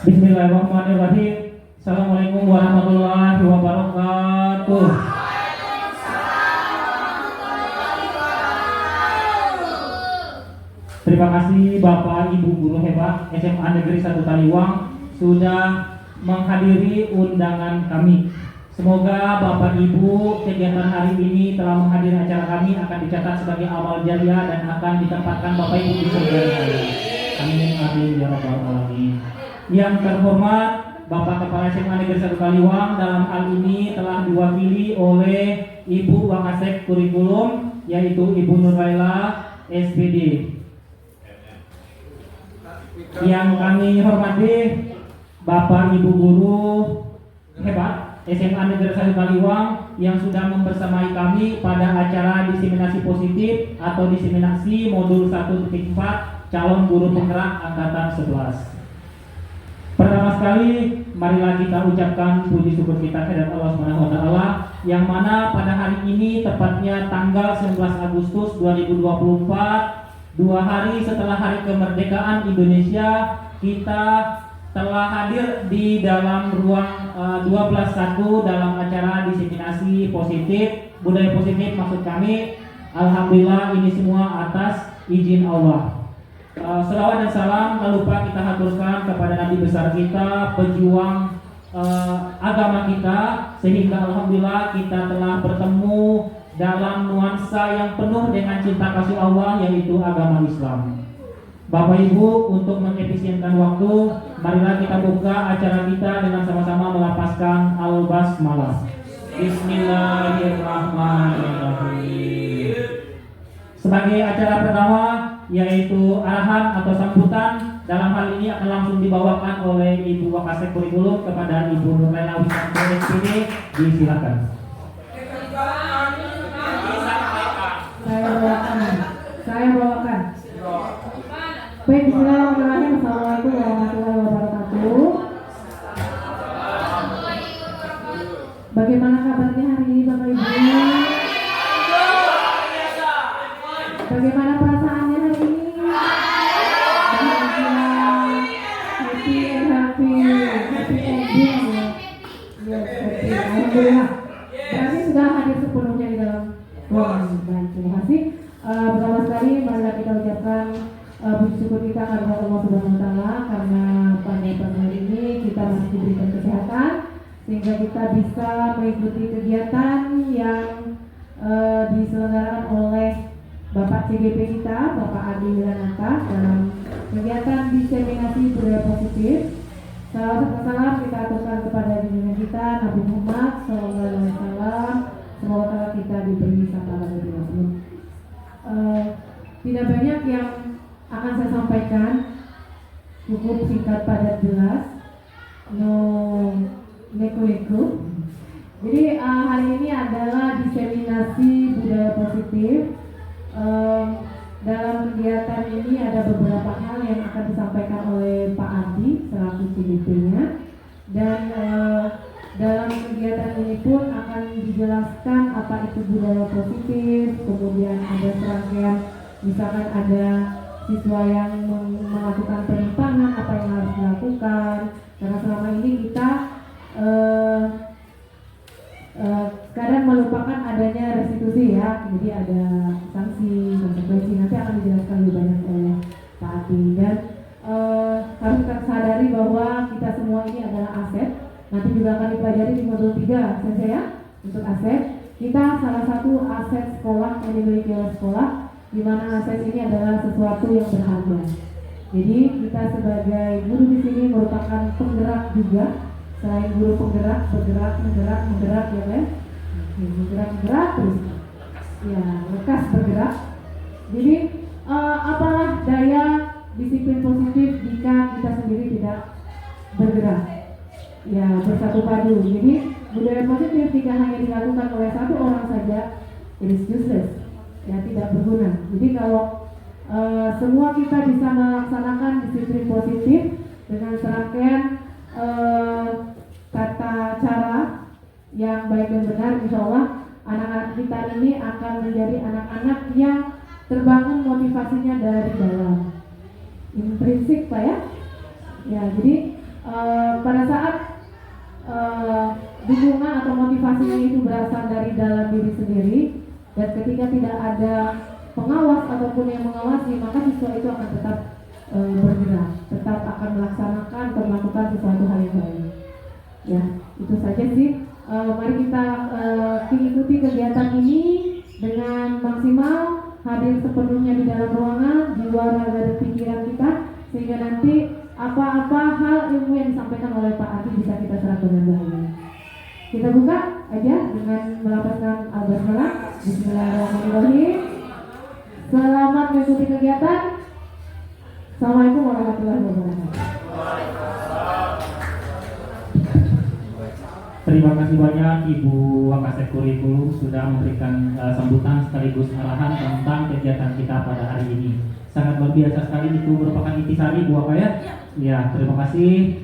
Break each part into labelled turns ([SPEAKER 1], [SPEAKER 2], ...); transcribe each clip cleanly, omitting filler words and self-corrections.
[SPEAKER 1] Bismillahirrahmanirrahim. Assalamualaikum warahmatullahi wabarakatuh. Terima kasih Bapak Ibu guru hebat SMA Negeri 1 Taliwang sudah menghadiri undangan kami. Semoga Bapak Ibu kegiatan hari ini telah menghadiri acara kami akan dicatat sebagai amal jariah dan akan ditempatkan Bapak Ibu di surga. Amin amin ya rabbal alamin. Yang terhormat Bapak Kepala SMA Negeri 1 Taliwang dalam hal ini telah diwakili oleh Ibu Wakasek Kurikulum yaitu Ibu Nurlaila SPD. Yang kami hormati Bapak Ibu guru hebat SMA Negeri 1 Taliwang yang sudah membersamai kami pada acara diseminasi positif atau diseminasi modul 1.4 calon guru penggerak angkatan 11. Pertama sekali, marilah kita ucapkan puji syukur kita kepada Allah Subhanahu wa taala yang mana pada hari ini tepatnya tanggal 19 Agustus 2024, 2 hari setelah hari kemerdekaan Indonesia, kita telah hadir di dalam ruang 12.1 dalam acara diseminasi positif, budaya positif maksud kami. Alhamdulillah ini semua atas izin Allah. Selawat dan salam tak lupa kita haturkan kepada Nabi besar kita, pejuang agama kita, sehingga alhamdulillah kita telah bertemu dalam nuansa yang penuh dengan cinta kasih Allah, yaitu agama Islam. Bapak Ibu, untuk mengefisienkan waktu, marilah kita buka acara kita dengan sama-sama melapaskan al-basmalah. Bismillahirrahmanirrahim. Sebagai acara pertama yaitu arahan atau sambutan, dalam hal ini akan langsung dibawakan oleh Ibu Wakasek Kurikulum kepada Ibu Nurlaila Wisanto SPD. Disilakan.
[SPEAKER 2] Saya bawakan. Baik, bismillahirrahmanirrahim. Assalamualaikum warahmatullahi wabarakatuh. Bagaimana kabarnya hari ini Bapak Ibu? Bagaimana perasaannya hari ini? Bahagia, happy ending ya. Yes, happy. Alhamdulillah. Berarti sudah hadir sepenuhnya di dalam ruangan. Baik, terima kasih. Pertama sekali marilah kita ucapkan puji syukur kita kepada Allah Subhanahu wa taala karena pada hari ini kita masih diberikan kesehatan sehingga kita bisa mengikuti kegiatan yang diselenggarakan oleh Bapak CGP kita, Bapak Adi Wilananta dalam kegiatan diseminasi budaya positif. Salam kita aturkan kepada junjungan kita Nabi Muhammad SAW. Semoga kita diberi sapaan dari Allah. Tidak banyak yang akan saya sampaikan, cukup singkat padat jelas, no neko-neko. Jadi hari ini adalah diseminasi budaya positif. Dalam kegiatan ini ada beberapa hal yang akan disampaikan oleh Pak Adi selaku CDP-nya, dan dalam kegiatan ini pun akan dijelaskan apa itu budaya positif. Kemudian ada serangkaian, misalkan ada siswa yang melakukan penyimpangan, apa yang harus dilakukan, karena selama ini kita kadang melupakan adanya restitusi ya, jadi ada sanksi, konsekuensi, nanti akan dijelaskan lebih banyak oleh Pak Adi. Dan harus kita sadari bahwa kita semua ini adalah aset, nanti juga akan dipelajari di modul 3 ya, untuk aset. Kita salah satu aset sekolah yang dimiliki oleh sekolah, di mana aset ini adalah sesuatu yang berharga. Jadi kita sebagai guru di sini merupakan penggerak juga. Selain guru penggerak, menggerak ya kan? Menggerak terus. Ya, lekas bergerak. Jadi apalah daya disiplin positif jika kita sendiri tidak bergerak. Ya, bersatu padu. Jadi budaya positif jika hanya dilakukan oleh satu orang saja, it is useless. Ya, tidak berguna. Jadi kalau semua kita bisa melaksanakan disiplin positif dengan serangkaian tata cara yang baik dan benar, insya Allah anak-anak kita ini akan menjadi anak-anak yang terbangun motivasinya dari dalam intrinsik Pak ya. Ya, jadi pada saat dukungan atau motivasinya itu berasal dari dalam diri sendiri, dan ketika tidak ada pengawas ataupun yang mengawasi, maka siswa itu akan tetap bergerak, tetap akan melaksanakan atau melakukan sesuatu hal yang baik. Ya, itu saja sih. Mari kita ikuti kegiatan ini dengan maksimal, hadir sepenuhnya di dalam ruangan, jiwa, raga, dan pikiran kita, sehingga nanti apa-apa hal ilmu yang disampaikan oleh Pak Adi bisa kita serap dengan baik. Kita buka aja dengan melapaskan al-basmalah. Bismillahirrahmanirrahim. Selamat mengikuti kegiatan. Assalamualaikum warahmatullahi wabarakatuh.
[SPEAKER 1] Terima kasih banyak Ibu Wakasek Kurikulum sudah memberikan sambutan sekaligus arahan tentang kegiatan kita pada hari ini. Sangat luar biasa sekali, itu merupakan intisari Bu Waka ya. Ya, terima kasih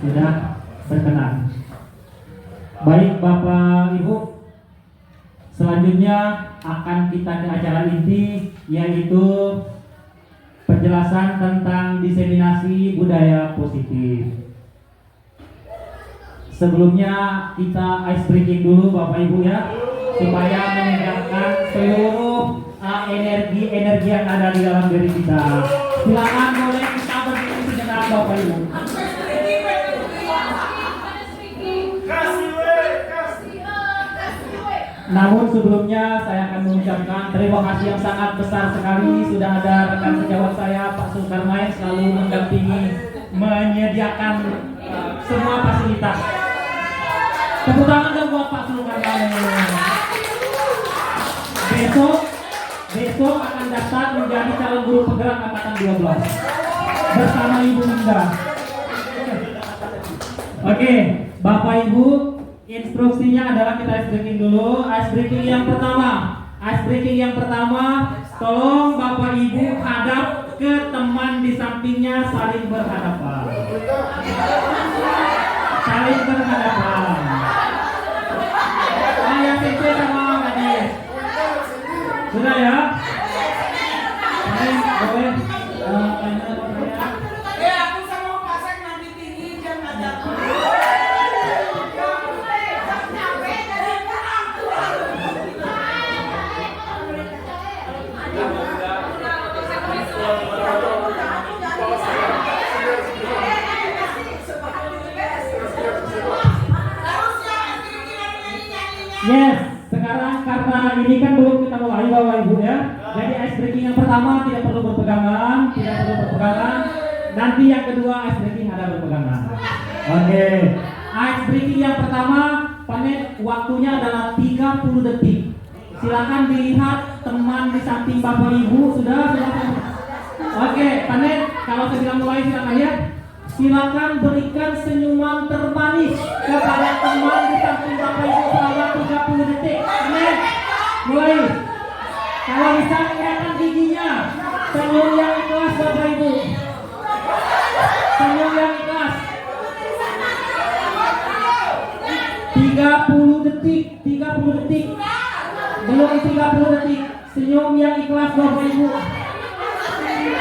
[SPEAKER 1] sudah berkenan. Baik Bapak Ibu, selanjutnya akan kita ke acara inti, yaitu penjelasan tentang diseminasi budaya positif. Sebelumnya kita ice breaking dulu Bapak Ibu ya, supaya meningkatkan seluruh energi yang ada di dalam diri kita. Silakan boleh kita berdiri sejenak Bapak Ibu. Namun sebelumnya saya akan mengucapkan terima kasih yang sangat besar sekali, sudah ada rekan sejawat saya Pak Sulkarnain selalu mendampingi, menyediakan semua fasilitas. Tepuk tangan dong buat Pak Sulkarnain. Besok akan daftar menjadi calon guru penggerak angkatan 12 bersama Ibu Linda. Oke, Bapak Ibu, instruksinya adalah kita ice breaking dulu. Ice breaking yang pertama, tolong Bapak Ibu hadap ke teman di sampingnya, saling berhadapan. Yang CC sama Gadis. Sudah ya? Boleh.
[SPEAKER 3] Aku sama Pasek nanti tinggi jam ada.
[SPEAKER 1] Yes, sekarang karena ini kan belum kita mulai Bapak Ibu ya. Jadi ice breaking yang pertama tidak perlu berpegangan. Nanti yang kedua ice breaking ada berpegangan. Oke. Ice breaking yang pertama, panen waktunya adalah 30 detik. Silakan dilihat teman di samping Bapak Ibu sudah. Oke, panen kalau saya bilang mulai silakan ya. Silakan berikan senyuman termanis kepada teman di samping Bapak Ibu selama 30 detik. Panen mulai. Kalau bisa kelihatan giginya, senyum yang ikhlas Bapak Ibu. Senyum yang ikhlas. 30 detik. Belum 30 detik. Senyum yang ikhlas Bapak Ibu.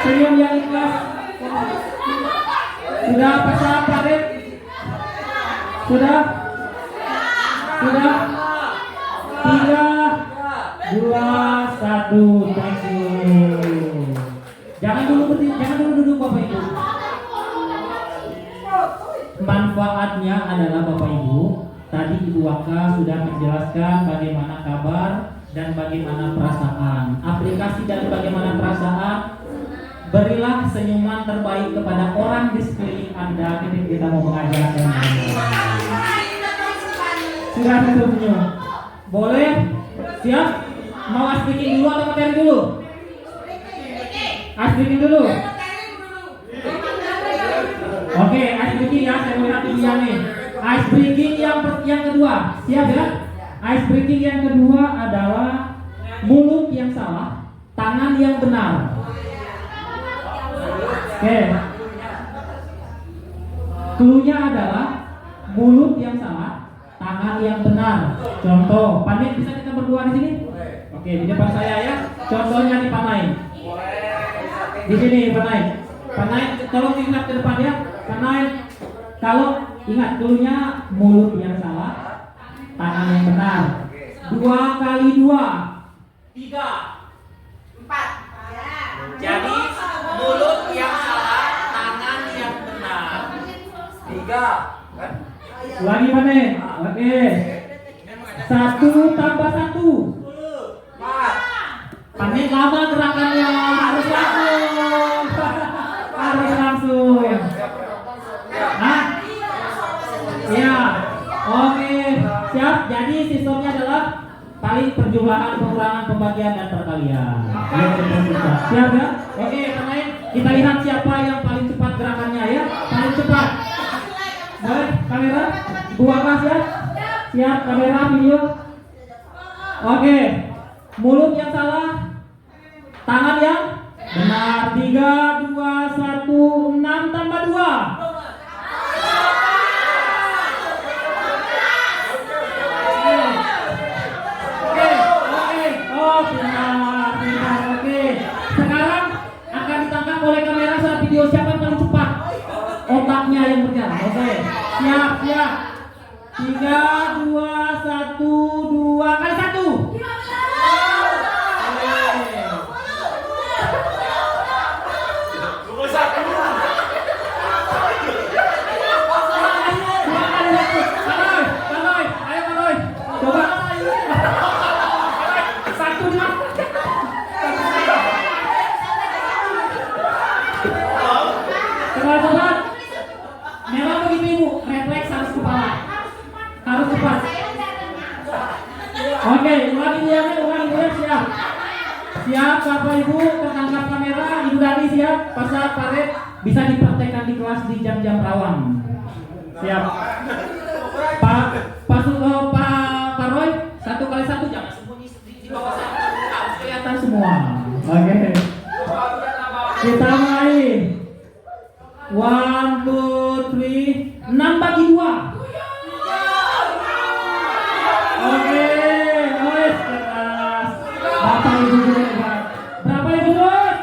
[SPEAKER 1] Senyum yang ikhlas. Sudah pasang padet? Sudah? 3, 2, 1. Thank you. Jangan dulu duduk Bapak Ibu. Manfaatnya adalah Bapak Ibu, tadi Ibu Waka sudah menjelaskan bagaimana kabar dan bagaimana perasaan. Aplikasi dari bagaimana perasaan, berilah senyuman terbaik kepada orang di sekeliling Anda ketika kita mau mengajarkan. Sudah senyum. Boleh? Siap? Mau ice breaking dulu atau materi dulu? Ice breaking dulu. Oke, ice breaking ya, saya melihat ini nih. Ice breaking yang kedua, siap ya? Ice breaking yang kedua adalah mulut yang salah, tangan yang benar. Oke. Cluenya adalah mulut yang salah, tangan yang benar. Contoh, Panik bisa kita berdua di sini? Oke, di depan saya ya. Contohnya di Panai. Di sini Panai. Panai, tolong ingat ke depan ya. Karena kalau ingat dulunya mulut yang salah, tangan yang benar. 2 kali 2, 3,
[SPEAKER 3] 4. Jadi mulut yang salah, tangan yang benar. 3. Kan?
[SPEAKER 1] Lagi mana? Oke. 1 tambah 1.
[SPEAKER 3] 4.
[SPEAKER 1] Panik lama gerakannya, harus langsung. Harus langsung. Hah? Iya. Oke. Siap. Jadi sistemnya adalah paling perjumlahan, pengurangan, pembagian, dan perkalian. Siap ya? Oke, pemain. Kita lihat siapa yang paling cepat gerakannya ya. Paling cepat. Baik, kamera. Buanglah siap. Siap, kamera, video. Oke. Mulut yang salah, tangan yang benar. 3, 2, 1, 6 tambah 2. Oh, benar. Oke. Sekarang akan ditangkap oleh kamera saat video siapa yang paling cepat. Otaknya yang berjalan. Oke. Siap. 3, 2, 1, 2 kali 1. Cepat. Memang begitu ibu, refleks harus kepala. Harus cepat. Oke, ulangi ya, siap. Siap, Bapak Ibu, tertangkap kamera, Ibu Dani siap, pasal paret bisa dipraktekkan di kelas di jam-jam rawan. Siap. Pak Roy, 1 kali 1 jangan sembunyi di bawah sana, harus kelihatan semua. Oke. Kita mulai. 1, 2, 3, 6 bagi 2. Oke, keras. Bapak Ibu hebat. Berapa Ibu terus?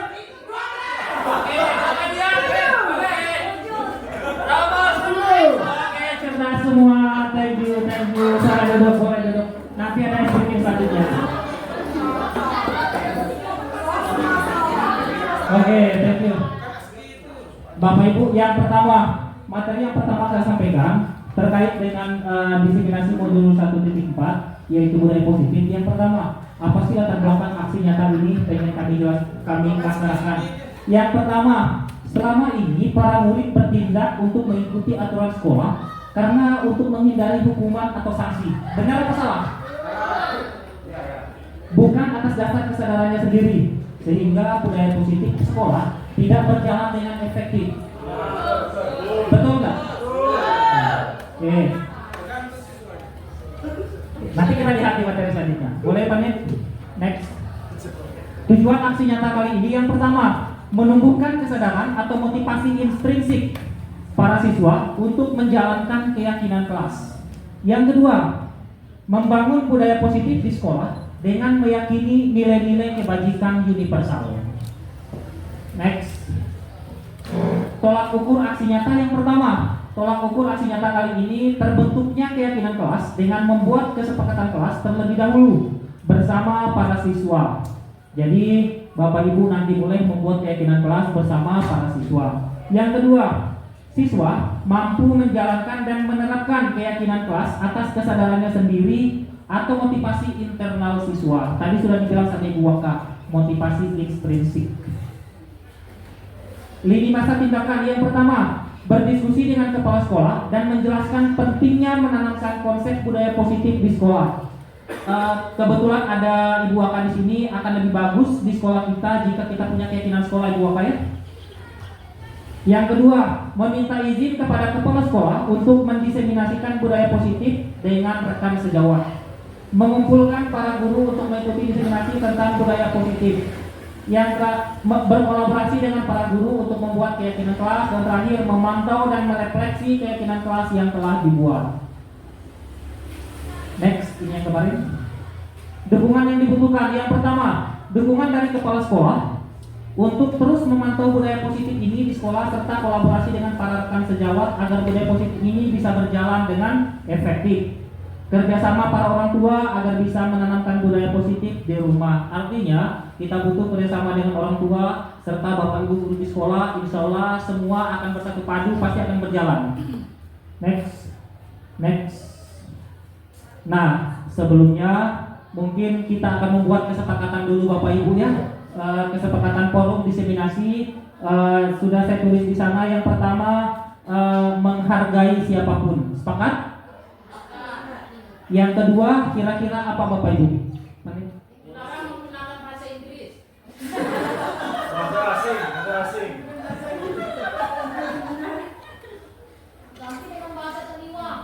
[SPEAKER 1] Oke, cerdas semua. Thank you. Saya boleh duduk. Nanti ada yang bikin selanjutnya. Oke, thank you. Bapak Ibu, yang pertama, materi yang pertama saya sampaikan terkait dengan diseminasi modul 1.4 yaitu budaya positif. Yang pertama, apa sih latar belakang aksi nyata ini pengen kami kasarkan. Yang pertama, selama ini para murid bertindak untuk mengikuti aturan sekolah karena untuk menghindari hukuman atau sanksi. Benar atau salah? Bukan atas dasar kesadarannya sendiri, sehingga budaya positif di sekolah tidak berjalan dengan efektif. Betul nggak? Oke. Nanti kita lihat di materi selanjutnya. Boleh Pak Nin? Next. Tujuan aksi nyata kali ini yang pertama, menumbuhkan kesadaran atau motivasi intrinsik para siswa untuk menjalankan keyakinan kelas. Yang kedua, membangun budaya positif di sekolah dengan meyakini nilai-nilai kebajikan universal. Next. Tolak ukur aksi nyata yang pertama. Tolak ukur aksi nyata kali ini terbentuknya keyakinan kelas dengan membuat kesepakatan kelas terlebih dahulu bersama para siswa. Jadi Bapak Ibu nanti boleh membuat keyakinan kelas bersama para siswa. Yang kedua, siswa mampu menjalankan dan menerapkan keyakinan kelas atas kesadarannya sendiri atau motivasi internal siswa. Tadi sudah dibilang sama Ibu Waka, motivasi intrinsik. Lini masa tindakan yang pertama, berdiskusi dengan kepala sekolah dan menjelaskan pentingnya menanamkan konsep budaya positif di sekolah. Kebetulan ada Ibu Waka di sini, akan lebih bagus di sekolah kita jika kita punya keyakinan sekolah, Ibu Waka ya. Yang kedua, meminta izin kepada kepala sekolah untuk mendiseminasikan budaya positif dengan rekan sejawat. Mengumpulkan para guru untuk mengikuti diseminasi tentang budaya positif. Yang berkolaborasi dengan para guru untuk membuat keyakinan kelas. Dan terakhir, memantau dan merefleksi keyakinan kelas yang telah dibuat. Next, ini yang kemarin. Dukungan yang dibutuhkan. Yang pertama, dukungan dari kepala sekolah. Untuk terus memantau budaya positif ini di sekolah serta kolaborasi dengan para rekan sejawat agar budaya positif ini bisa berjalan dengan efektif. Kerjasama para orang tua agar bisa menanamkan budaya positif di rumah. Artinya kita butuh kerjasama dengan orang tua serta bapak ibu guru di sekolah. Insya Allah semua akan bersatu padu, pasti akan berjalan. Next. Nah, sebelumnya mungkin kita akan membuat kesepakatan dulu bapak ibu ya. Kesepakatan forum diseminasi sudah saya tulis di sana. Yang pertama menghargai siapapun. Sepakat? Yang kedua kira-kira apa bapak ibu?
[SPEAKER 4] Orang menggunakan bahasa Inggris.
[SPEAKER 3] Bahasa asing.
[SPEAKER 4] Ganti dengan bahasa Taiwan.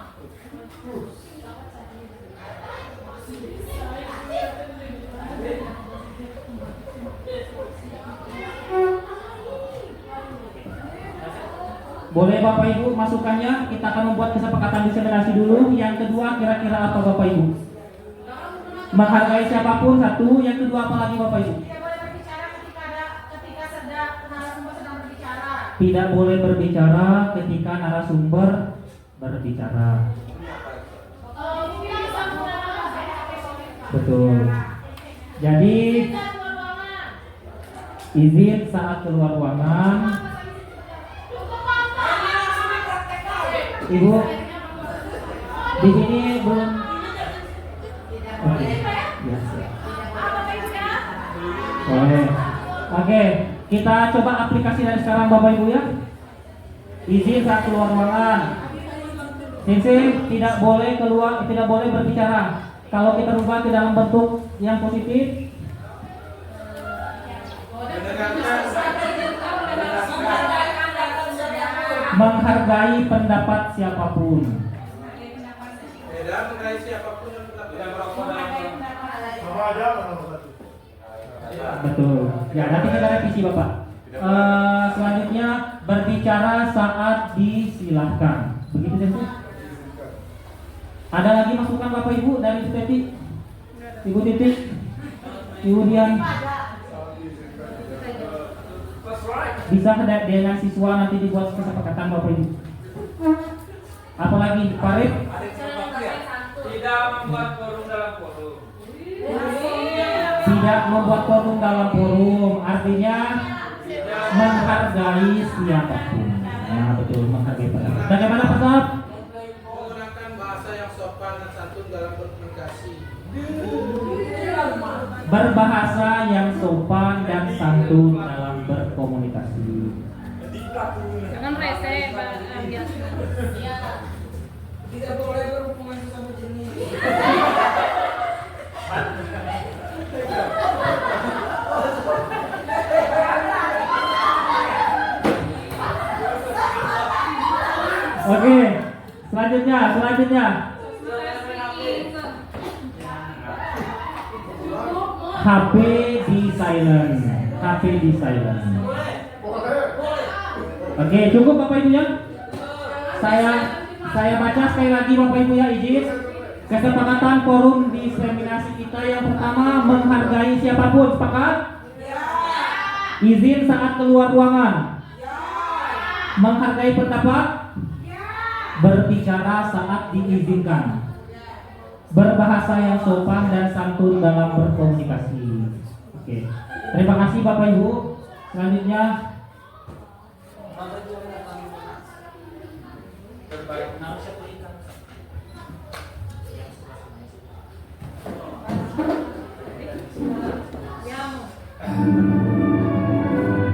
[SPEAKER 1] Boleh bapak ibu masukannya, kita akan membuat kesepakatan diseminasi dulu. Yang kedua kira-kira apa bapak ibu? Menghargai siapapun satu. Yang kedua apa lagi bapak ibu?
[SPEAKER 4] Tidak boleh berbicara ketika sedang narasumber sedang berbicara.
[SPEAKER 1] Tidak boleh berbicara ketika narasumber berbicara.
[SPEAKER 4] Tidak bisa menggunakan bahasa Inggris.
[SPEAKER 1] Betul. Jadi izin saat keluar ruangan. Ibu, di sini belum. Oke, ya, siap. Boleh. Oke, kita coba aplikasi dari sekarang bapak ibu ya. Izin saat keluar ruangan. Sensei tidak boleh keluar, tidak boleh berbicara. Kalau kita rubah ke dalam bentuk yang positif. Menghargai pendapat siapapun.
[SPEAKER 3] Menghargai siapapun yang tidak merokok sama aja nomor satu.
[SPEAKER 1] Betul. Ya, nanti kita revisi bapak. Selanjutnya berbicara saat disilahkan. Begitu sensei. Ada lagi masukan bapak ibu dari Ibu Teti, Ibu Titik, Ibu Dian? Bisa dengan siswa nanti dibuat kesepakatan bapak ibu. Apalagi Farid?
[SPEAKER 3] Tidak membuat forum dalam forum.
[SPEAKER 1] Tidak membuat forum dalam forum, artinya menghargai siapapun. Nah betul, menghargai pendapat. Bagaimana Pak Sob?
[SPEAKER 3] Menggunakan bahasa yang sopan dan santun dalam berkomunikasi.
[SPEAKER 1] Berbahasa yang sopan dan santun dalam berkomunikasi.
[SPEAKER 4] Jangan rese,
[SPEAKER 3] Tidak boleh berhubungan sesama jenis.
[SPEAKER 1] Oke, selanjutnya. HP di silent. Oke, cukup Bapak Ibu ya. Saya baca sekali lagi Bapak Ibu ya, izin. Kesepakatan forum diseminasi kita yang pertama menghargai siapapun, sepakat? Izin saat keluar ruangan. Menghargai pendapat. Berbicara saat diizinkan. Berbahasa yang sopan dan santun dalam berkomunikasi. Oke. Terima kasih Bapak Ibu. Selanjutnya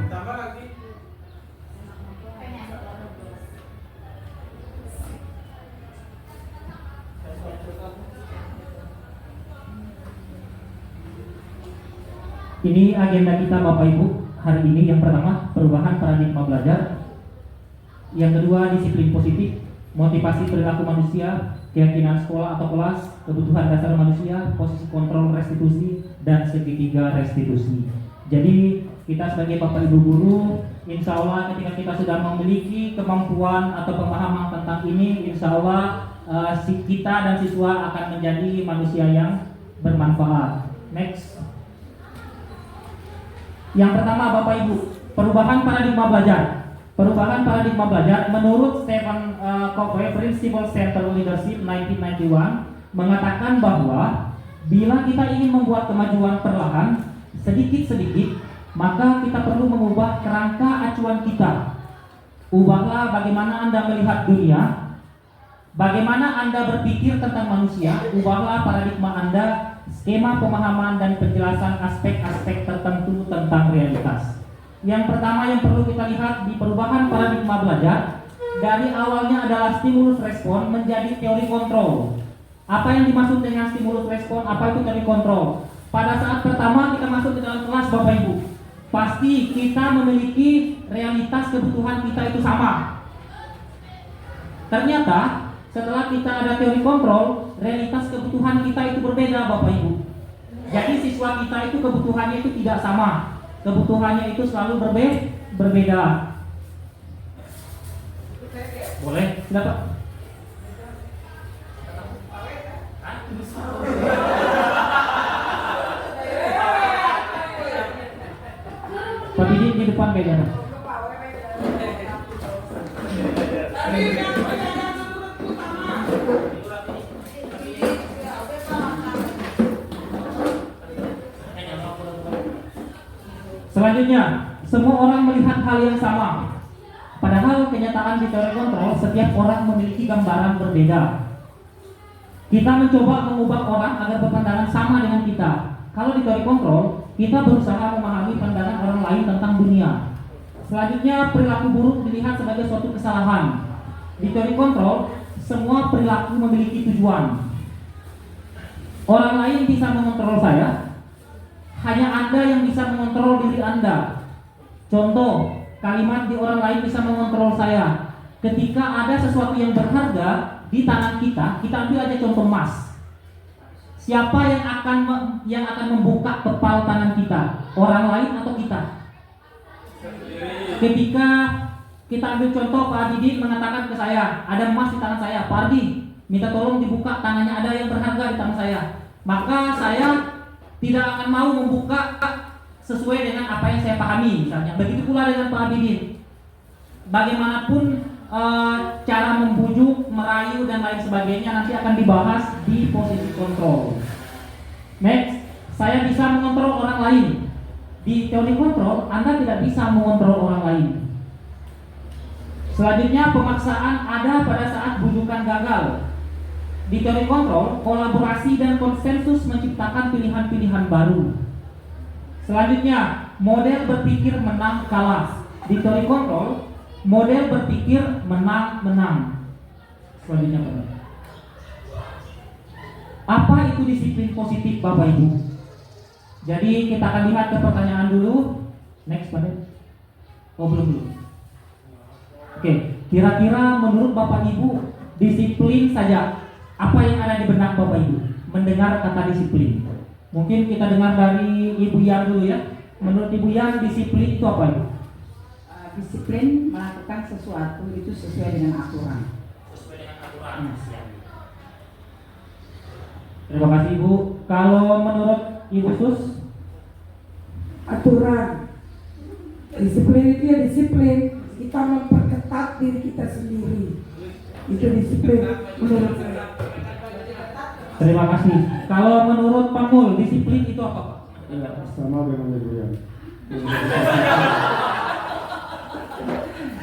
[SPEAKER 3] Tambah lagi.
[SPEAKER 1] ini agenda kita Bapak Ibu hari ini. Yang pertama, perubahan paradigma belajar. Yang kedua, disiplin positif, motivasi perilaku manusia, keyakinan sekolah atau kelas, kebutuhan dasar manusia, posisi kontrol restitusi, dan segitiga restitusi. Jadi kita sebagai Bapak Ibu guru, insya Allah ketika kita sudah memiliki kemampuan atau pemahaman tentang ini, insya Allah kita dan siswa akan menjadi manusia yang bermanfaat. Next. Yang pertama Bapak Ibu, perubahan paradigma belajar. Perubahan paradigma belajar menurut Stephen Covey Principle Centered Leadership 1991 mengatakan bahwa bila kita ingin membuat kemajuan perlahan sedikit-sedikit, maka kita perlu mengubah kerangka acuan kita. Ubahlah bagaimana Anda melihat dunia, bagaimana Anda berpikir tentang manusia. Ubahlah paradigma Anda, skema pemahaman dan penjelasan aspek-aspek tertentu tentang realitas. Yang pertama yang perlu kita lihat di perubahan paradigma belajar, dari awalnya adalah stimulus respon menjadi teori kontrol. Apa yang dimaksud dengan stimulus respon? Apa itu teori kontrol? Pada saat pertama kita masuk ke dalam kelas Bapak Ibu, pasti kita memiliki realitas kebutuhan kita itu sama. Ternyata setelah kita ada teori kontrol, realitas kebutuhan kita itu berbeda Bapak Ibu. Jadi siswa kita itu kebutuhannya itu tidak sama. Kebutuhannya itu selalu berbeda. Boleh? Silakan. Pak Didi di depan kayaknya. Selanjutnya, semua orang melihat hal yang sama. Padahal kenyataan di teori kontrol, setiap orang memiliki gambaran berbeda. Kita mencoba mengubah orang agar berpandangan sama dengan kita. Kalau di teori kontrol, kita berusaha memahami pandangan orang lain tentang dunia. Selanjutnya, perilaku buruk dilihat sebagai suatu kesalahan. Di teori kontrol, semua perilaku memiliki tujuan. Orang lain bisa mengontrol saya, hanya Anda yang bisa mengontrol diri Anda. Contoh, kalimat di orang lain bisa mengontrol saya. Ketika ada sesuatu yang berharga di tangan kita ambil aja contoh emas. Siapa yang akan membuka kepal tangan kita? Orang lain atau kita? Ketika kita ambil contoh, Pak Didi mengatakan ke saya, ada emas di tangan saya. Pak Ardi, minta tolong dibuka tangannya, ada yang berharga di tangan saya. Maka saya tidak akan mau membuka sesuai dengan apa yang saya pahami misalnya. Begitu pula dengan Pak Abidin. Bagaimanapun cara membujuk, merayu dan lain sebagainya nanti akan dibahas di posisi kontrol. Next, saya bisa mengontrol orang lain. Di teori kontrol, Anda tidak bisa mengontrol orang lain. Selanjutnya, pemaksaan ada pada saat bujukan gagal. Di teori kontrol, kolaborasi dan konsensus menciptakan pilihan-pilihan baru. Selanjutnya, model berpikir menang kalah. Di teori kontrol, model berpikir menang-menang. Selanjutnya, apa itu disiplin positif Bapak Ibu? Jadi kita akan lihat ke pertanyaan dulu. Next, Pak. Oh, belum. Oke, kira-kira menurut Bapak Ibu, disiplin saja, apa yang ada di benak Bapak Ibu mendengar kata disiplin? Mungkin kita dengar dari Ibu Yan dulu ya. Menurut Ibu Yan, disiplin itu apa Ibu?
[SPEAKER 5] Disiplin melakukan sesuatu itu sesuai dengan aturan.
[SPEAKER 1] Sesuai dengan aturan. Terima kasih Ibu. Kalau menurut Ibu Sus?
[SPEAKER 6] Aturan. Disiplin itu ya disiplin. Kita memperketat diri kita sendiri. Itu disiplin menurut saya.
[SPEAKER 1] Terima kasih. Kalau menurut Pak Mul, disiplin itu apa Pak?
[SPEAKER 7] Sama dengan Ibu Yan.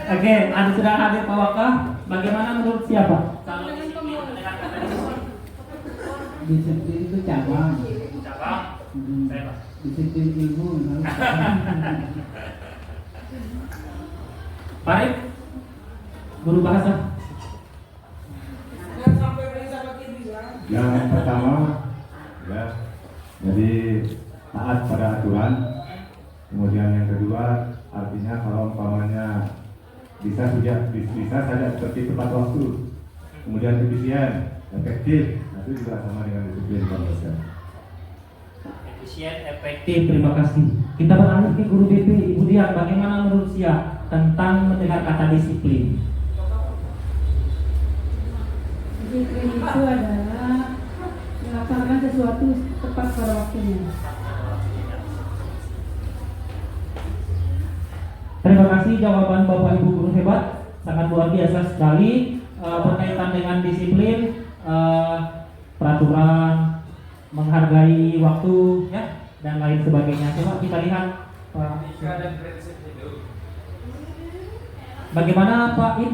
[SPEAKER 1] Oke, ada sudah hadir Pak Waka. Bagaimana menurut siapa? Kalau
[SPEAKER 5] Disiplin itu cabang.
[SPEAKER 1] Cabang. Saya Pak.
[SPEAKER 5] Disiplin ilmu.
[SPEAKER 1] Baik. Guru bahasa.
[SPEAKER 7] Yang pertama, ya, jadi taat pada aturan. Kemudian yang kedua, artinya kalau umpamanya bisa saja seperti tepat waktu. Kemudian efisien, efektif, itu juga sama dengan disiplin manusia.
[SPEAKER 1] Efisien, efektif, terima kasih. Kita beralih ke guru BP, Ibu Dian. Bagaimana menurut Sia tentang mendengar kata disiplin?
[SPEAKER 2] Disiplin itu adalah melaksanakan sesuatu tepat pada waktunya.
[SPEAKER 1] Terima kasih jawaban Bapak Ibu guru hebat, sangat luar biasa sekali berkaitan dengan disiplin, peraturan, menghargai waktu, ya, dan lain sebagainya. Coba kita lihat bagaimana Pak In?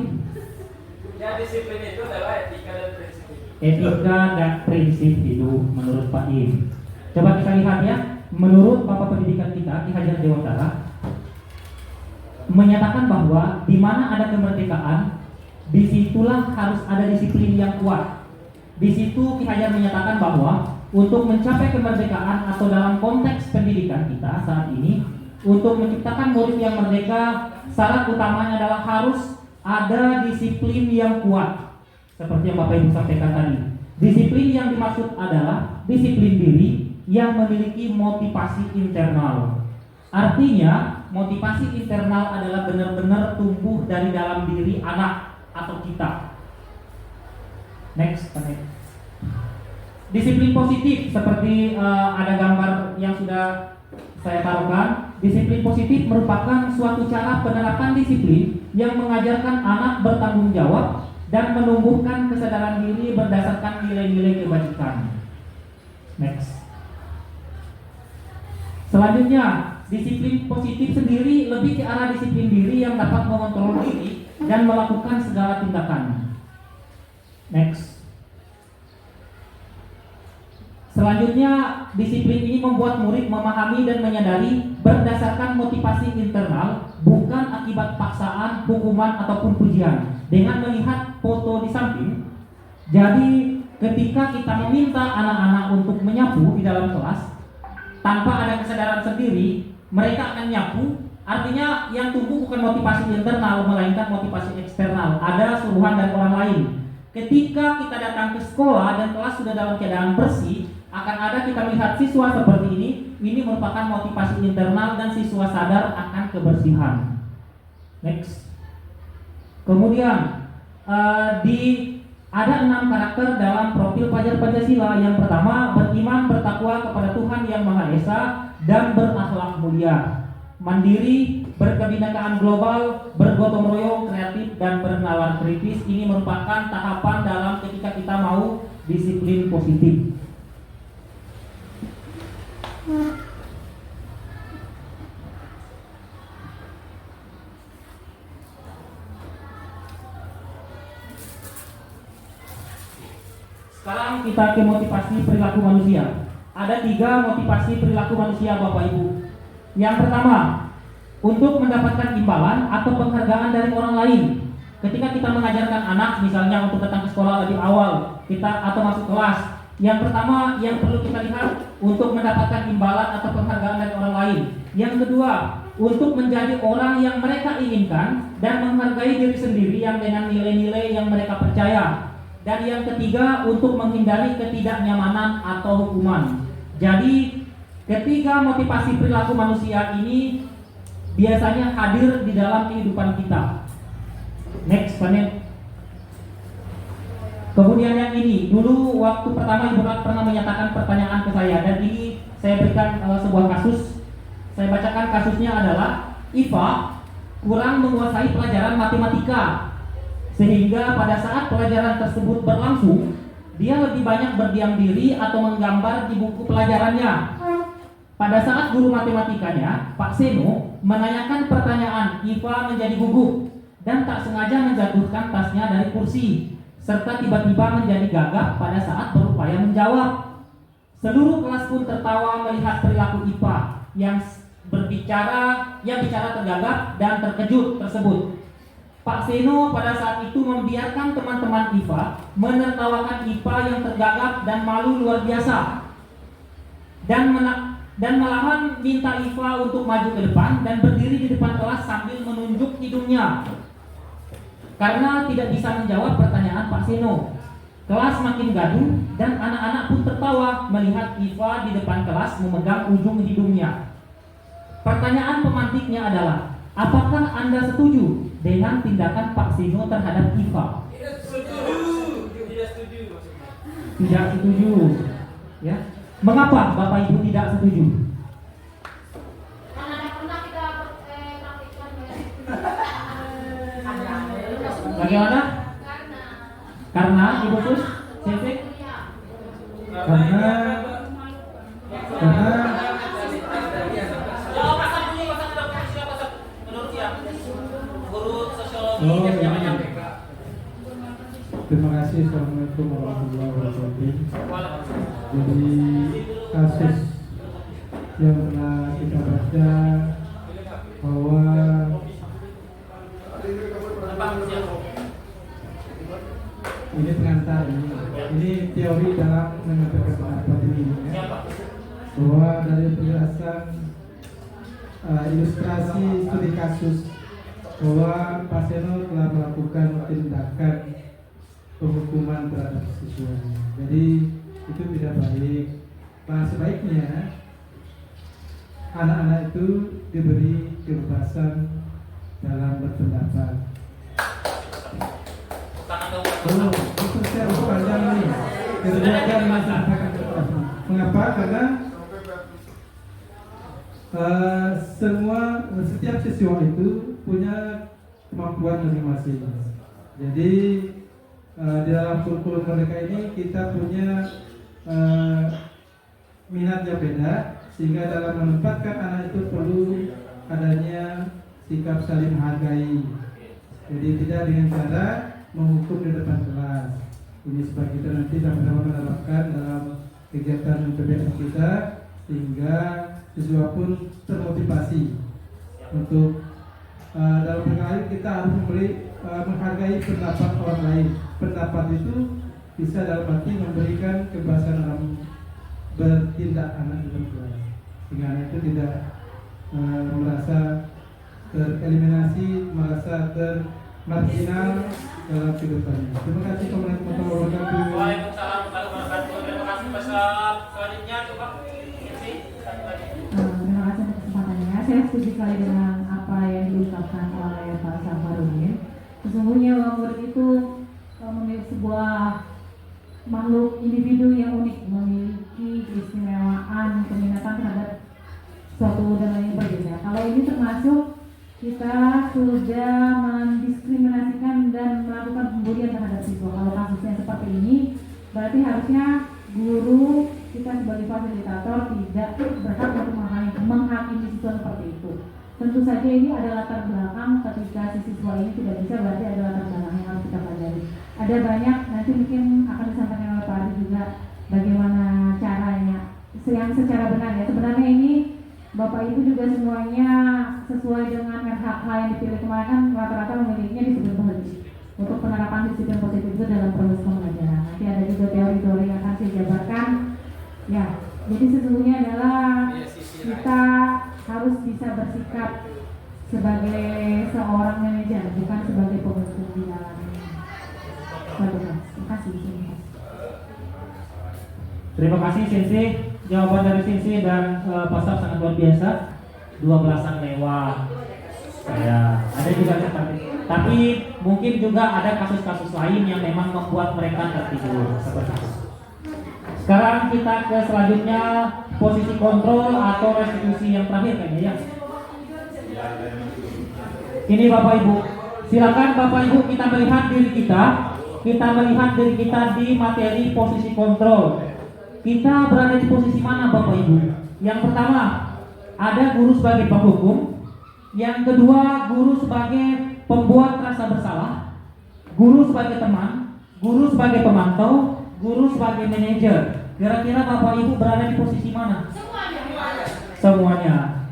[SPEAKER 8] Ya, disiplin itu adalah etika dan prinsip hidup.
[SPEAKER 1] Etika dan prinsip hidup menurut Pak In. Coba kita lihat ya, menurut Bapak Pendidikan kita Ki Hajar Dewantara menyatakan bahwa di mana ada kemerdekaan, disitulah harus ada disiplin yang kuat. Di situ Ki Hajar menyatakan bahwa untuk mencapai kemerdekaan atau dalam konteks pendidikan kita saat ini, untuk menciptakan murid yang merdeka, syarat utamanya adalah harus ada disiplin yang kuat. Seperti yang Bapak Ibu sampaikan tadi, disiplin yang dimaksud adalah disiplin diri yang memiliki motivasi internal. Artinya, motivasi internal adalah benar-benar tumbuh dari dalam diri anak atau kita. Next. Disiplin positif seperti ada gambar yang sudah saya taruhkan. Disiplin positif merupakan suatu cara penerapan disiplin yang mengajarkan anak bertanggung jawab dan menumbuhkan kesadaran diri berdasarkan nilai-nilai kebajikan. Next. Selanjutnya, disiplin positif sendiri lebih ke arah disiplin diri yang dapat mengontrol diri dan melakukan segala tindakan. Next. Selanjutnya, disiplin ini membuat murid memahami dan menyadari berdasarkan motivasi internal, bukan akibat paksaan, hukuman, ataupun pujian. Dengan melihat foto di samping, jadi ketika kita meminta anak-anak untuk menyapu di dalam kelas, tanpa ada kesadaran sendiri, mereka akan nyapu. Artinya yang tumbuh bukan motivasi internal, melainkan motivasi eksternal. Ada suruhan dari orang lain. Ketika kita datang ke sekolah dan kelas sudah dalam keadaan bersih, akan ada kita melihat siswa seperti ini. Ini merupakan motivasi internal dan siswa sadar akan kebersihan. Next. Kemudian ada 6 karakter dalam profil pelajar Pancasila. Yang pertama, beriman bertakwa kepada Tuhan Yang Maha Esa dan berakhlak mulia, mandiri, berkebinekaan global, bergotong royong, kreatif, dan bernalar kritis. Ini merupakan tahapan dalam ketika kita mau disiplin positif. Sekarang kita ke motivasi perilaku manusia. Ada 3 motivasi perilaku manusia Bapak Ibu. Yang pertama, untuk mendapatkan imbalan atau penghargaan dari orang lain. Ketika kita mengajarkan anak misalnya untuk datang ke sekolah lebih awal, kita atau masuk kelas, yang pertama yang perlu kita lihat untuk mendapatkan imbalan atau penghargaan dari orang lain. Yang kedua, untuk menjadi orang yang mereka inginkan dan menghargai diri sendiri yang dengan nilai-nilai yang mereka percaya. Dan yang ketiga, untuk menghindari ketidaknyamanan atau hukuman. Jadi, ketiga motivasi perilaku manusia ini biasanya hadir di dalam kehidupan kita. Next, panel. Kemudian yang ini, dulu waktu pertama Ibu Rat pernah menyatakan pertanyaan ke saya, dan ini saya berikan sebuah kasus. Saya bacakan kasusnya adalah Iva kurang menguasai pelajaran matematika, sehingga pada saat pelajaran tersebut berlangsung, dia lebih banyak berdiam diri atau menggambar di buku pelajarannya. Pada saat guru matematikanya, Pak Seno, menanyakan pertanyaan, Iva menjadi gugup dan tak sengaja menjatuhkan tasnya dari kursi, serta tiba-tiba menjadi gagap pada saat berupaya menjawab. Seluruh kelas pun tertawa melihat perilaku Iva yang bicara tergagap dan terkejut tersebut. Pak Seno pada saat itu membiarkan teman-teman Iva menertawakan Iva yang tergagap dan malu luar biasa, dan malahan minta Iva untuk maju ke depan dan berdiri di depan kelas sambil menunjuk hidungnya karena tidak bisa menjawab pertanyaan Pak Seno. Kelas makin gaduh dan anak-anak pun tertawa melihat Iva di depan kelas memegang ujung hidungnya. Pertanyaan pemantiknya adalah, apakah Anda setuju dengan tindakan Pak Seno terhadap Iva?
[SPEAKER 8] Tidak setuju maksudnya.
[SPEAKER 1] Tidak setuju. Ya. Mengapa Bapak Ibu tidak setuju?
[SPEAKER 4] Karena pernah kita praktikkan ya.
[SPEAKER 1] Bagaimana? Karena Ibu Sus, Sensei?
[SPEAKER 9] Karena
[SPEAKER 8] Guru sosiologi
[SPEAKER 9] terima kasih. Assalamualaikum warahmatullahi wabarakatuh. Jadi kasus yang pernah kita baca bahwa ini pengantar ini teori dalam menyampaikan pendapat ini ya. Bahwa dari penjelasan ilustrasi studi kasus bahwa pasien telah melakukan tindakan penghukuman terhadap siswanya. Jadi itu tidak baik. Nah, sebaiknya anak-anak itu diberi kebebasan dalam berpendapat. Itu saya panjang nih. Kemudian mengapa? Karena setiap siswa itu punya kemampuan masing-masing. Jadi di dalam kurikulum mereka ini kita punya minat yang beda, sehingga dalam menempatkan anak itu perlu adanya sikap saling menghargai. Jadi tidak dengan cara menghukum di depan kelas. Ini supaya kita nanti sama-sama menerapkan dalam kegiatan PBS kita, sehingga siswa pun termotivasi untuk dalam hal kita harus menghargai pendapat orang lain. Pendapat itu bisa dalam arti memberikan kebebasan dalam bertindak anak dalam kelas, sehingga anak itu tidak merasa tereliminasi, merasa termarginal dalam kehidupannya. Terima kasih Assalamualaikum warahmatullahi wabarakatuh.
[SPEAKER 8] Waalaikumsalam warahmatullahi wabarakatuh. Terima kasih peserta selanjutnya coba.
[SPEAKER 2] Terima kasih atas kesempatannya. Saya setuju sekali dengan apa yang diungkapkan oleh Pak Safarudin. Sesungguhnya orang murid itu memiliki sebuah makhluk individu yang unik, memiliki keistimewaan, keminatan terhadap suatu dan lain berbeda. Kalau ini termasuk kita sudah mendiskriminasikan dan melakukan pemburian terhadap siswa. Kalau kasusnya seperti ini, berarti harusnya guru kita sebagai fasilitator tidak berhak untuk menghakimi siswa seperti itu. Tentu saja ini ada latar belakang ketika si siswa ini tidak bisa, berarti ada latar belakang yang harus kita pelajari. Ada banyak, nanti mungkin akan disampaikan oleh Pak Ari juga bagaimana caranya yang secara benar ya. Sebenarnya ini Bapak Ibu juga semuanya sesuai dengan RHK yang dipilih kemarin kan rata-rata memilikinya disiplin positif. Untuk penerapan disiplin positif itu dalam proses pembelajaran. Nanti ada juga teori-teori yang akan saya jabarkan. Ya, jadi sesungguhnya adalah kita harus bisa bersikap sebagai seorang manajer, bukan sebagai penghukum di dalam suatu kelas. Terima kasih.
[SPEAKER 1] Terima kasih Sensei. Jawaban dari Sensei dan Pasar sangat luar biasa. 12-an lewat. Ya, ada juga seperti. Tapi mungkin juga ada kasus-kasus lain yang memang membuat mereka tertidur seperti itu. Sekarang kita ke selanjutnya, posisi kontrol atau restitusi yang terakhir kayaknya ya. Ini Bapak Ibu, silakan Bapak Ibu kita melihat diri kita di materi posisi kontrol. Kita berada di posisi mana Bapak Ibu? Yang pertama, ada guru sebagai penghukum. Yang kedua, guru sebagai pembuat rasa bersalah, guru sebagai teman, guru sebagai pemantau, guru sebagai manajer. Kira-kira Bapak Ibu berada di posisi mana? Semuanya.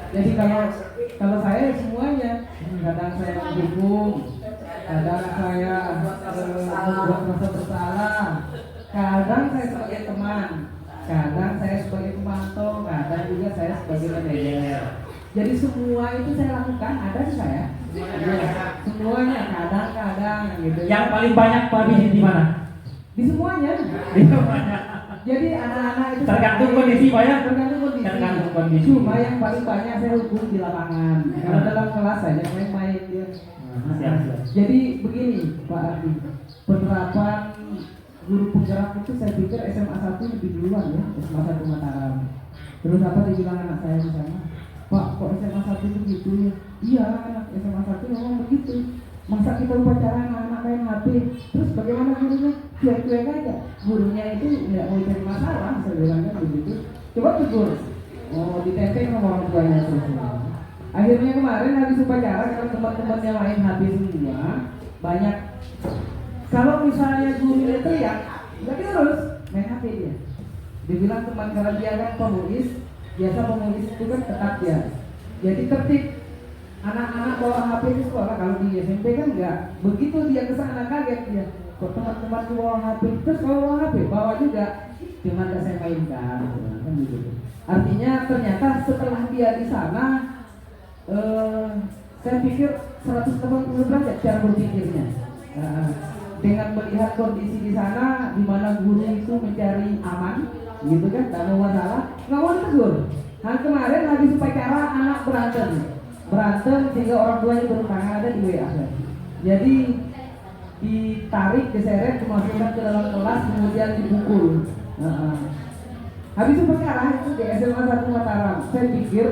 [SPEAKER 5] Jadi kalau saya semuanya, kadang saya mendukung, kadang saya membuat rasa bersalah, kadang saya sebagai teman, kadang saya sebagai pemantau, kadang juga saya sebagai manajer. Jadi semua itu saya lakukan, ada di saya. Semuanya kadang-kadang gitu.
[SPEAKER 1] Yang paling banyak Pak Bisi di mana?
[SPEAKER 5] Di semuanya.
[SPEAKER 1] Di semuanya.
[SPEAKER 5] Jadi anak-anak itu
[SPEAKER 1] Tergantung kondisi Pak ya?
[SPEAKER 5] Tergantung kondisi.
[SPEAKER 1] Tergantung kondisi.
[SPEAKER 5] Cuma yang paling banyak saya hukum di lapangan. Kalau dalam kelas saja saya main dia.
[SPEAKER 1] Siap.
[SPEAKER 5] Jadi begini Pak Ardi, penerapan guru penggerak itu saya pikir SMA 1 lebih duluan ya, SMA 1 Mataram. Terus apa dibilang anak saya di sana? Pak, kok SMA 1 itu gitu ya? Iya, anak SMA 1 memang begitu. Masa kita upacara anak-anak main HP, terus bagaimana gurunya? Cuek-cuek aja. Gurunya itu nggak mau cari masalah, saya bilang kan begitu. Coba tegur. Oh, ditenteng sama orang tuanya terus. Akhirnya kemarin habis upacara, kalau teman-temannya main HP semua, banyak. Kalau misalnya gurunya teriak, nggak terus main HP dia. Dibilang teman karena dia kan penulis, biasa penulis itu kan ketat ya. Jadi tertib. Anak-anak bawa HP di sekolah, kalau di SMP kan enggak. Begitu dia kesana kaget dia. Kok teman-teman bawa HP? Terus kalau bawa HP, bawa juga. Cuma enggak saya mainkan, kan begitu. Artinya ternyata setelah dia di sana, saya pikir 180 derajat cara berpikirnya. Dengan melihat kondisi di sana, di mana guru itu mencari aman, gitu kan, tak mau masalah, nggak mau ditegur. Kemarin habis upacara anak berantem sehingga orang tuanya turun tangan, ada di WA. Jadi ditarik, diseret, dimasukkan ke dalam kelas, kemudian dipukul. Habis upacara itu di SMA 1 Mataram, saya pikir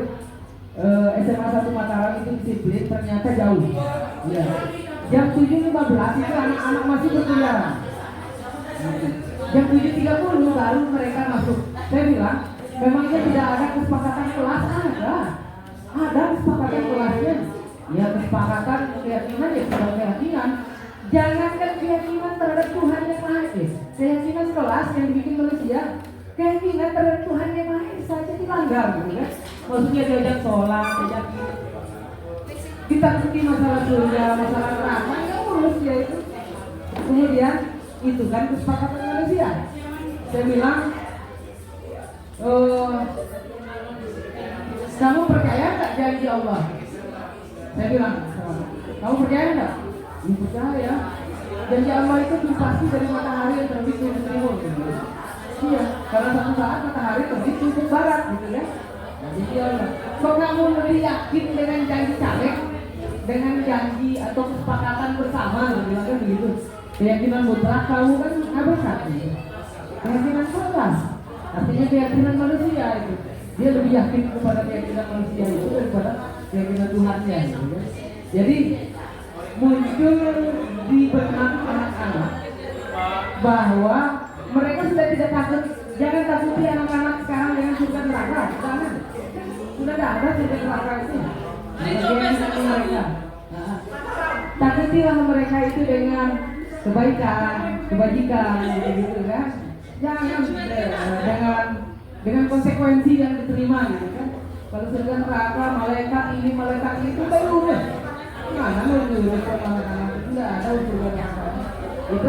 [SPEAKER 5] SMA 1 Mataram itu disiplin, ternyata jauh. Ya. Jam 7.15 itu anak-anak masih berkeliaran. Jam 7.30 baru mereka masuk. Saya bilang, memangnya tidak ada kesepakatan kelas? Ada kesepakatan kelasnya. Ya kesepakatan keyakinan ya sudah keyakinan. Jangankan keyakinan terhadap Tuhan yang Maha Esa, keyakinan kelas yang dibikin manusia, keyakinan terhadap Tuhan yang Maha Esa saja dilanggar, gitu kan? Maksudnya diajak sholat, diajak kita ngerti masalah surga, masalah neraka, ya urus dia itu. Kemudian itu kan kesepakatan manusia. Saya bilang, kamu percaya tak janji Allah? Saya bilang, kamu percaya tak? Ya percaya. Janji Allah itu pasti dari matahari yang terbit ke timur. Iya, karena satu saat matahari terbit ke barat, gitu ya. Jadi Allah, kok kamu lebih yakin dengan janji caleg, dengan janji atau kesepakatan bersama, bilang kan begitu. Keyakinan mutlak kamu kan abaikan. Keyakinan kelas, artinya keyakinan manusia itu. Dia lebih yakin kepada keyakinan manusia itu daripada keyakinan Tuhannya. Gitu. Jadi muncul di benak anak-anak bahwa mereka sudah tidak takut. Jangan takuti anak-anak sekarang dengan surga neraka. Jangan. Sudah ada surga neraka itu. Mereka. Takutilah mereka itu dengan kebaikan, kebajikan, gitu kan. Jangan dengan konsekuensi yang diterima, gitu kan. Kalau surga neraka, malaikat ini, malaikat itu baru urus. Mana mau diurus anak-anak itu tidak ada surga neraka. Itu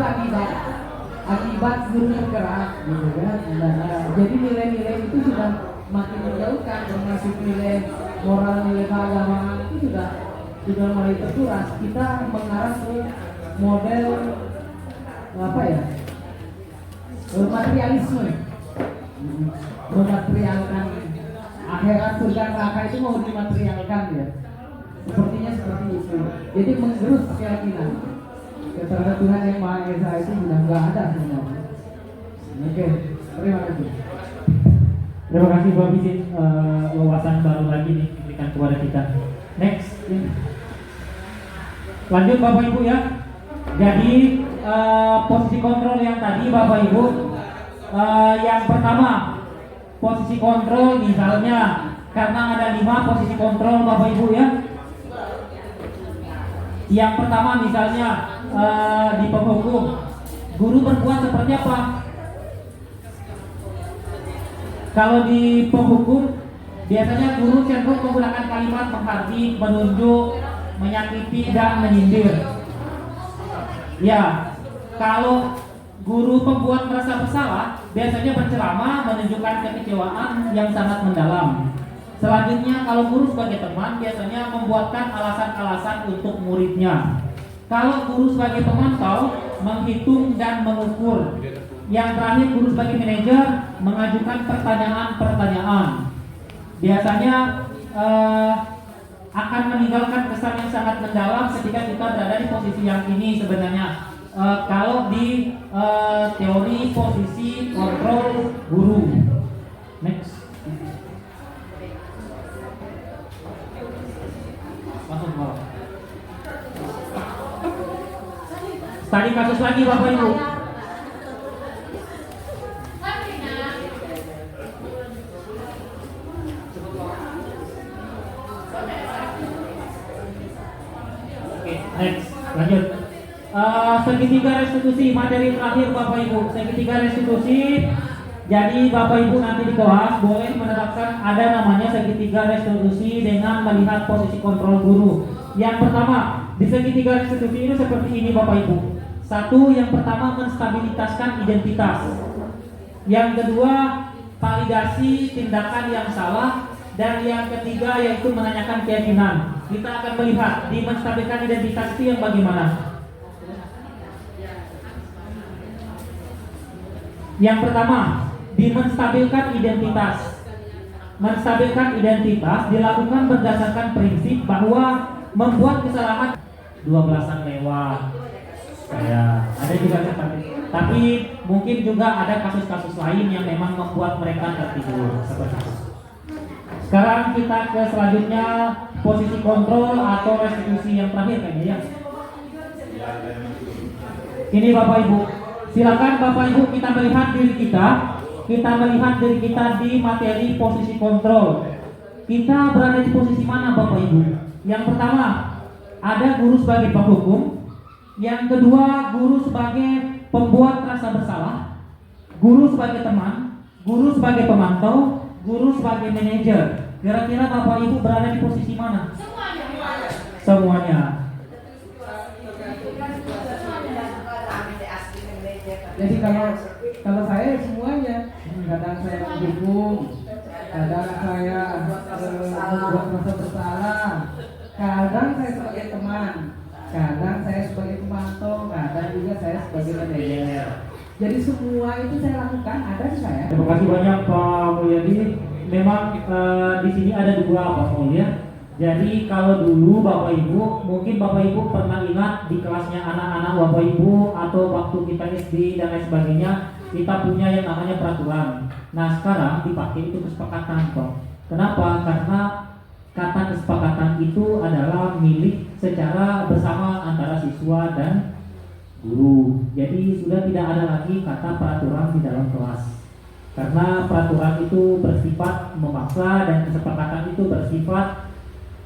[SPEAKER 5] akibat guru bergerak, gitu kan. Jadi nilai-nilai itu sudah makin menjauhkan, termasuk nilai moral, nilai keagamaan itu sudah mulai terkuras. Kita mengarah ke model apa ya? Materialisme. Mematerialkan akhirat, surga neraka itu mau dimaterialkan ya. Sepertinya seperti itu. Jadi menggerus keyakinan terhadap Tuhan yang Maha Esa itu sudah nggak ada sebenarnya. Oke, terima kasih.
[SPEAKER 1] Terima kasih Bapak Bisin, wawasan baru lagi nih diberikan kepada kita. Next, lanjut Bapak Ibu ya. Jadi posisi kontrol yang tadi Bapak Ibu, yang pertama posisi kontrol misalnya karena ada 5 posisi kontrol Bapak Ibu ya. Yang pertama misalnya di penghukum, guru berbuat seperti apa? Kalau di penghukum biasanya guru cenderung menggunakan kalimat menghardik, menunjuk, menyakiti dan menyindir. Ya, kalau guru pembuat merasa bersalah biasanya berceramah menunjukkan kekecewaan yang sangat mendalam. Selanjutnya kalau guru sebagai teman biasanya membuatkan alasan-alasan untuk muridnya. Kalau guru sebagai pemantau menghitung dan mengukur. Yang terakhir guru sebagai manajer mengajukan pertanyaan-pertanyaan. Biasanya akan meninggalkan kesan yang sangat mendalam ketika kita berada di posisi yang ini sebenarnya. Kalau di teori posisi kontrol guru. Next. Tadi kasus lagi Bapak Ibu. Oke, next, lanjut. Segitiga restitusi, materi terakhir Bapak Ibu. Segitiga restitusi. Jadi Bapak Ibu nanti di kelas boleh menerapkan ada namanya segitiga restitusi dengan melihat posisi kontrol guru. Yang pertama, di segitiga restitusi ini seperti ini Bapak Ibu. Satu, yang pertama menstabilitaskan identitas. Yang kedua, validasi tindakan yang salah. Dan yang ketiga yaitu menanyakan keyakinan. Kita akan melihat di menstabilkan identitas itu yang bagaimana. Yang pertama, di menstabilkan identitas. Menstabilkan identitas dilakukan berdasarkan prinsip bahwa membuat kesalahan 12-an lewat. Ya, ada juga seperti itu. Tapi mungkin juga ada kasus-kasus lain yang memang membuat mereka tertidur seperti itu. Sekarang kita ke selanjutnya, posisi kontrol atau restitusi yang terakhir kayaknya ya. Ini Bapak Ibu, silakan Bapak Ibu kita melihat diri kita. Kita melihat diri kita di materi posisi kontrol. Kita berada di posisi mana Bapak Ibu? Yang pertama, ada guru sebagai penghukum. Yang kedua, guru sebagai pembuat rasa bersalah. Guru sebagai teman. Guru sebagai pemantau. Guru sebagai manajer. Kira-kira Bapak Ibu berada di posisi mana? Semuanya.
[SPEAKER 5] Jadi kalau saya semuanya, kadang saya mendukung, kadang saya membuat rasa bersalah, kadang saya sebagai teman, kadang saya sebagai pemantau, kadang juga saya sebagai manajer. Jadi semua itu saya lakukan, ada di saya.
[SPEAKER 1] Terima kasih banyak Pak Mulyadi. Memang di sini ada dua Pak Mulya. Jadi kalau dulu Bapak Ibu, mungkin Bapak Ibu pernah ingat di kelasnya anak-anak Bapak Ibu atau waktu kita SD dan lain sebagainya, kita punya yang namanya peraturan. Nah sekarang dipakai itu kesepakatan kok. Kenapa? Karena kata kesepakatan itu adalah milik secara bersama antara siswa dan guru. Jadi sudah tidak ada lagi kata peraturan di dalam kelas. Karena peraturan itu bersifat memaksa dan kesepakatan itu bersifat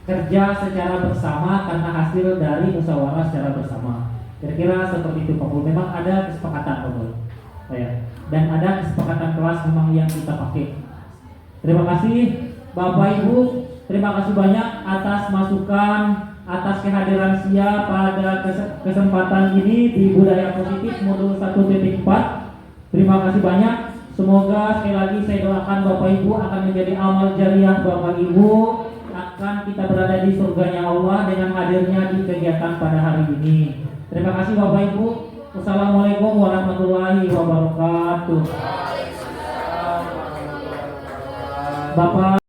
[SPEAKER 1] kerja secara bersama karena hasil dari musyawarah secara bersama. Kira-kira seperti itu Pak Mul. Memang ada kesepakatan Pak Mul. Dan ada kesepakatan kelas memang yang kita pakai. Terima kasih Bapak Ibu. Terima kasih banyak atas masukan, atas kehadiran Sia pada kesempatan ini di Budaya Positif modul 1.4. Terima kasih banyak. Semoga sekali lagi saya doakan Bapak Ibu akan menjadi amal jariah Bapak Ibu, akan kita berada di surganya Allah dengan hadirnya di kegiatan pada hari ini. Terima kasih Bapak Ibu. Wassalamualaikum warahmatullahi wabarakatuh. Bapak